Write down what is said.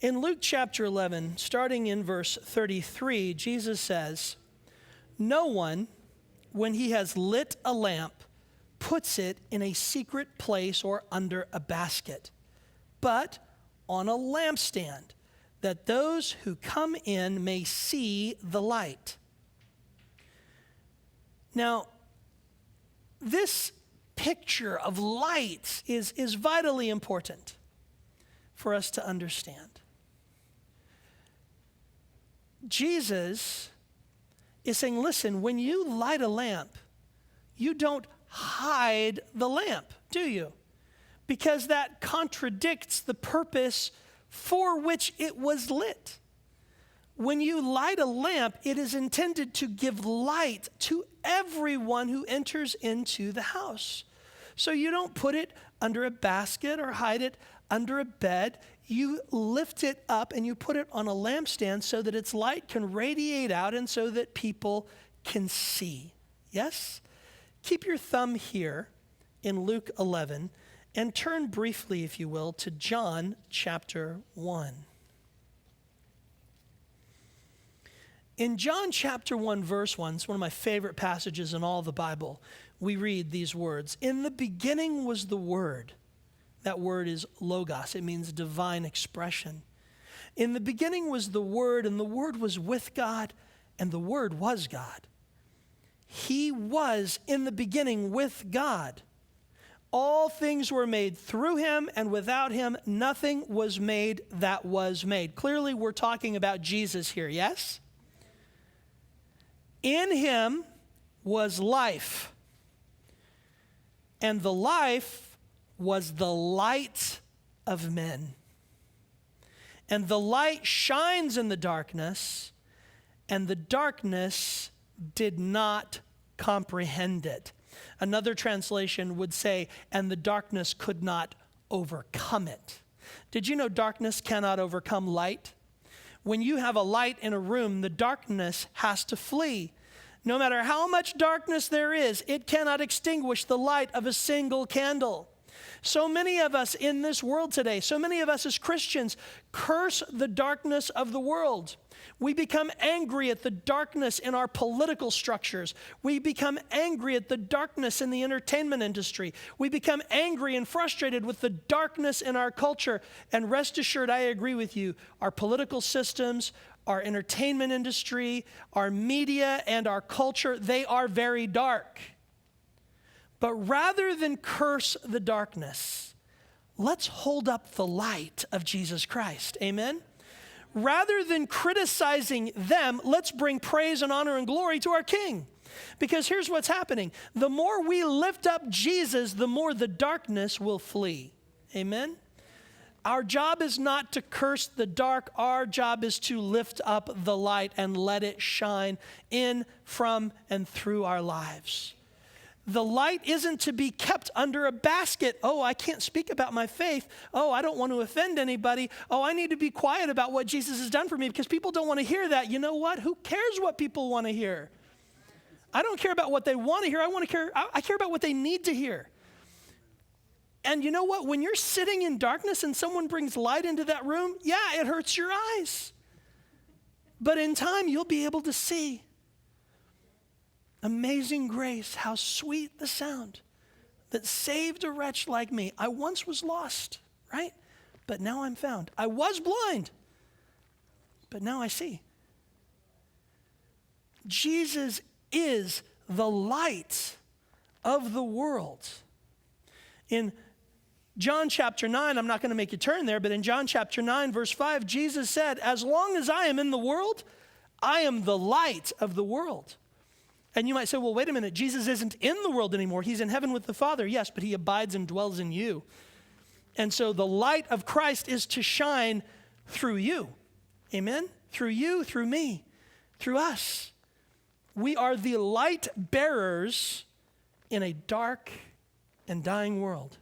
In Luke chapter 11, starting in verse 33, Jesus says, "No one, when he has lit a lamp, puts it in a secret place or under a basket, but on a lampstand, that those who come in may see the light." Now, this picture of light is vitally important for us to understand. Jesus is saying, listen, when you light a lamp, you don't hide the lamp, do you? Because that contradicts the purpose for which it was lit. When you light a lamp, it is intended to give light to everyone who enters into the house. So you don't put it under a basket or hide it under a bed. You lift it up and you put it on a lampstand so that its light can radiate out and so that people can see. Yes? Keep your thumb here in Luke 11 and turn briefly, if you will, to John chapter 1. In John chapter 1, verse 1, it's one of my favorite passages in all the Bible, we read these words, "In the beginning was the Word." That word is logos. It means divine expression. "In the beginning was the Word, and the Word was with God, and the Word was God. He was in the beginning with God. All things were made through him, and without him nothing was made that was made." Clearly, we're talking about Jesus here, yes? "In him was life, and the life was the light of men. And the light shines in the darkness, and the darkness did not comprehend it." Another translation would say, "and the darkness could not overcome it." Did you know darkness cannot overcome light? When you have a light in a room, the darkness has to flee. No matter how much darkness there is, it cannot extinguish the light of a single candle. So many of us in this world today, so many of us as Christians, curse the darkness of the world. We become angry at the darkness in our political structures. We become angry at the darkness in the entertainment industry. We become angry and frustrated with the darkness in our culture. And rest assured, I agree with you, our political systems, our entertainment industry, our media, and our culture, they are very dark. But rather than curse the darkness, let's hold up the light of Jesus Christ. Amen? Rather than criticizing them, let's bring praise and honor and glory to our King. Because here's what's happening. The more we lift up Jesus, the more the darkness will flee. Amen? Our job is not to curse the dark. Our job is to lift up the light and let it shine in, from, and through our lives. The light isn't to be kept under a basket. "Oh, I can't speak about my faith. Oh, I don't want to offend anybody. Oh, I need to be quiet about what Jesus has done for me because people don't want to hear that." You know what? Who cares what people want to hear? I don't care about what they want to hear. I care about what they need to hear. And you know what? When you're sitting in darkness and someone brings light into that room, yeah, it hurts your eyes. But in time, you'll be able to see. Amazing grace, how sweet the sound that saved a wretch like me. I once was lost, right? But now I'm found. I was blind, but now I see. Jesus is the light of the world. In John chapter 9, I'm not going to make you turn there, but in John chapter 9, verse 5, Jesus said, "As long as I am in the world, I am the light of the world." And you might say, well, wait a minute, Jesus isn't in the world anymore. He's in heaven with the Father. Yes, but he abides and dwells in you. And so the light of Christ is to shine through you. Amen? Through you, through me, through us. We are the light bearers in a dark and dying world.